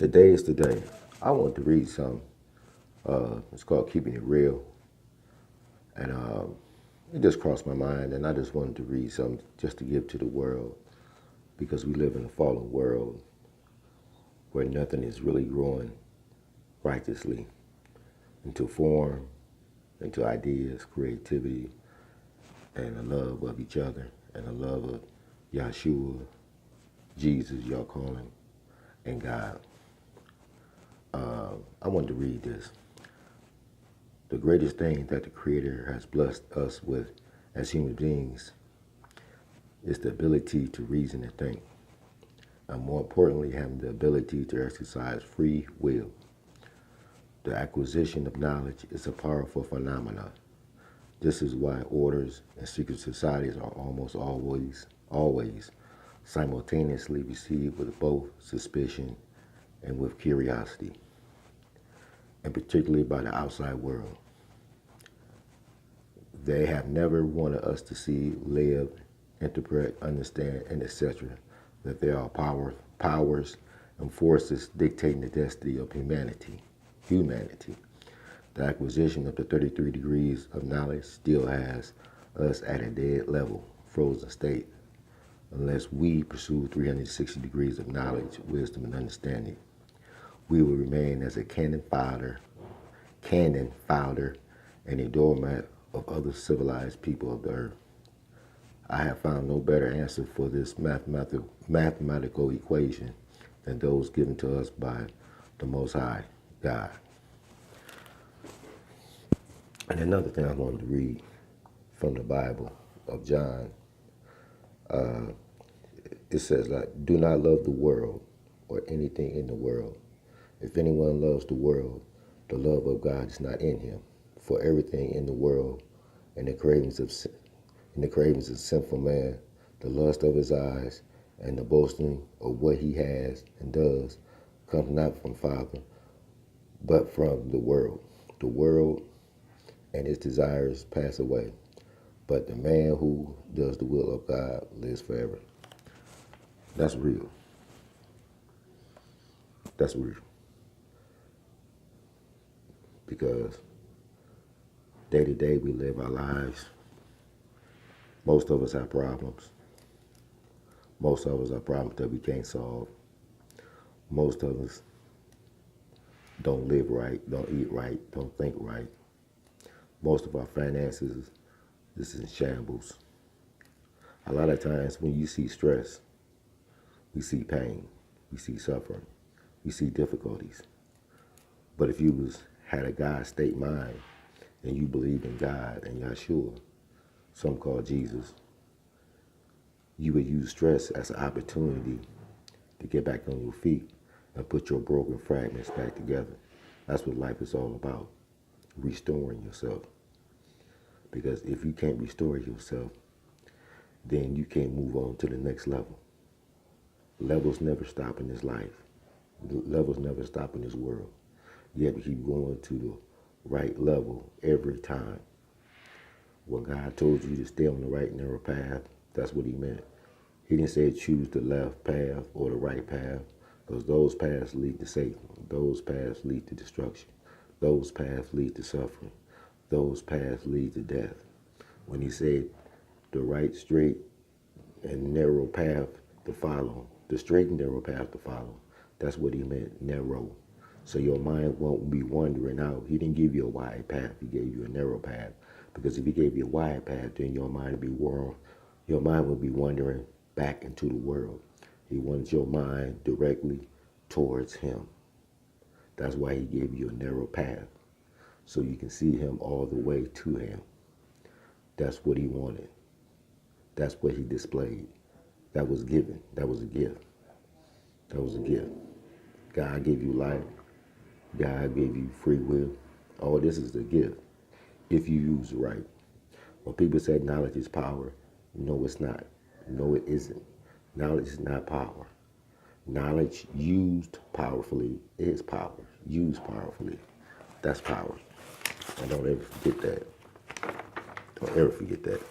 Today is the day. I want to read some. It's called Keeping It Real. And it just crossed my mind, and I just wanted to read some just to give to the world because we live in a fallen world where nothing is really growing righteously into form, into ideas, creativity, and a love of each other, and a love of Yahshua, Jesus, y'all call him, and God. I wanted to read this. The greatest thing that the Creator has blessed us with as human beings is the ability to reason and think, and more importantly, having the ability to exercise free will. The acquisition of knowledge is a powerful phenomenon. This is why orders and secret societies are almost always simultaneously received with both suspicion and with curiosity, and particularly by the outside world. They have never wanted us to see, live, interpret, understand, and etc. that there are powers and forces dictating the destiny of humanity. The acquisition of the 33 degrees of knowledge still has us at a dead level, frozen state, unless we pursue 360 degrees of knowledge, wisdom, and understanding. We will remain as a cannon fodder, and a doormat of other civilized people of the earth. I have found no better answer for this mathematical equation than those given to us by the Most High, God. And another thing I wanted to read from the Bible of John, it says, like, do not love the world or anything in the world. If anyone loves the world, the love of God is not in him. For everything in the world and the cravings of sinful man, the lust of his eyes, and the boasting of what he has and does, comes not from Father, but from the world. The world and its desires pass away, but the man who does the will of God lives forever. That's real. That's real. Because day to day we live our lives. Most of us have problems. Most of us have problems that we can't solve. Most of us don't live right, don't eat right, don't think right. Most of our finances is in shambles. A lot of times when you see stress, we see pain, we see suffering, we see difficulties. But if you had a God state mind and you believe in God and Yahshua, some call Jesus, you would use stress as an opportunity to get back on your feet and put your broken fragments back together. That's what life is all about, restoring yourself. Because if you can't restore yourself, then you can't move on to the next level. Levels never stop in this life. Levels never stop in this world. You have to keep going to the right level every time. When God told you to stay on the right narrow path, that's what he meant. He didn't say choose the left path or the right path, because those paths lead to Satan. Those paths lead to destruction. Those paths lead to suffering. Those paths lead to death. When he said the right, straight, and narrow path to follow, the straight and narrow path to follow, that's what he meant, narrow. So your mind won't be wandering out. He didn't give you a wide path. He gave you a narrow path. Because if he gave you a wide path, then your mind would be wandering back into the world. He wants your mind directly towards him. That's why he gave you a narrow path, so you can see him all the way to him. That's what he wanted. That's what he displayed. That was given. That was a gift. That was a gift. God gave you life. God gave you free will. All this is a gift if you use it right. When people say knowledge is power, no, it's not. No, it isn't. Knowledge is not power. Knowledge used powerfully is power. Used powerfully, that's power. And don't ever forget that. Don't ever forget that.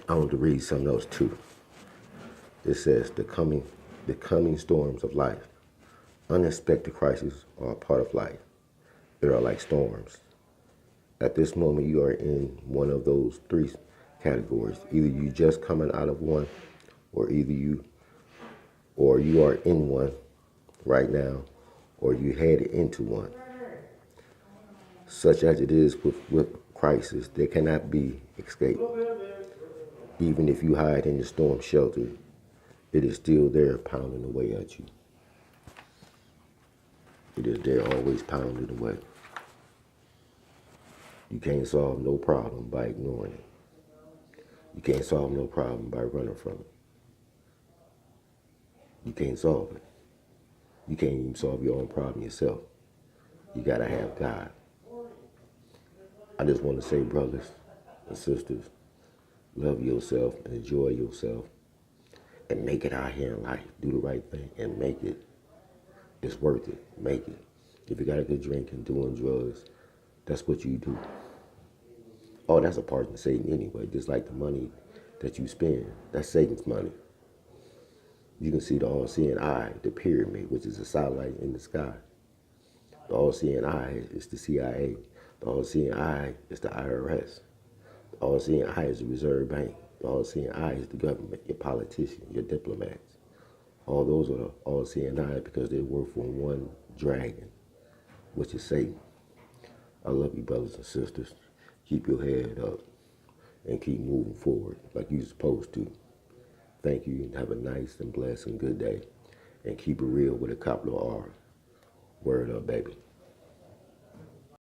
I want to read something else too. It says the coming storms of life. Unexpected crises are a part of life. They are like storms. At this moment, you are in one of those three categories. Either you just coming out of one, or you are in one right now, or you headed into one. Such as it is with crisis, there cannot be escape. Even if you hide in the storm shelter, it is still there pounding away at you. It is there always pounding away. You can't solve no problem by ignoring it. You can't solve no problem by running from it. You can't solve it. You can't even solve your own problem yourself. You gotta have God. I just want to say, brothers and sisters, love yourself and enjoy yourself and make it out here in life. Do the right thing and make it. It's worth it. Make it. If you got a good drink and doing drugs, that's what you do. Oh, that's a part of Satan anyway. Just like the money that you spend, that's Satan's money. You can see the all-seeing eye, the pyramid, which is a satellite in the sky. The all-seeing eye is the CIA. The all-seeing eye is the IRS. The all-seeing eye is the Reserve Bank. The all-seeing eye is the government, your politicians, your diplomats. All those are the all-seeing eye because they work for one dragon, which is Satan. I love you, brothers and sisters. Keep your head up and keep moving forward like you're supposed to. Thank you and have a nice and blessed and good day. And keep it real with a capital R. Word up, baby.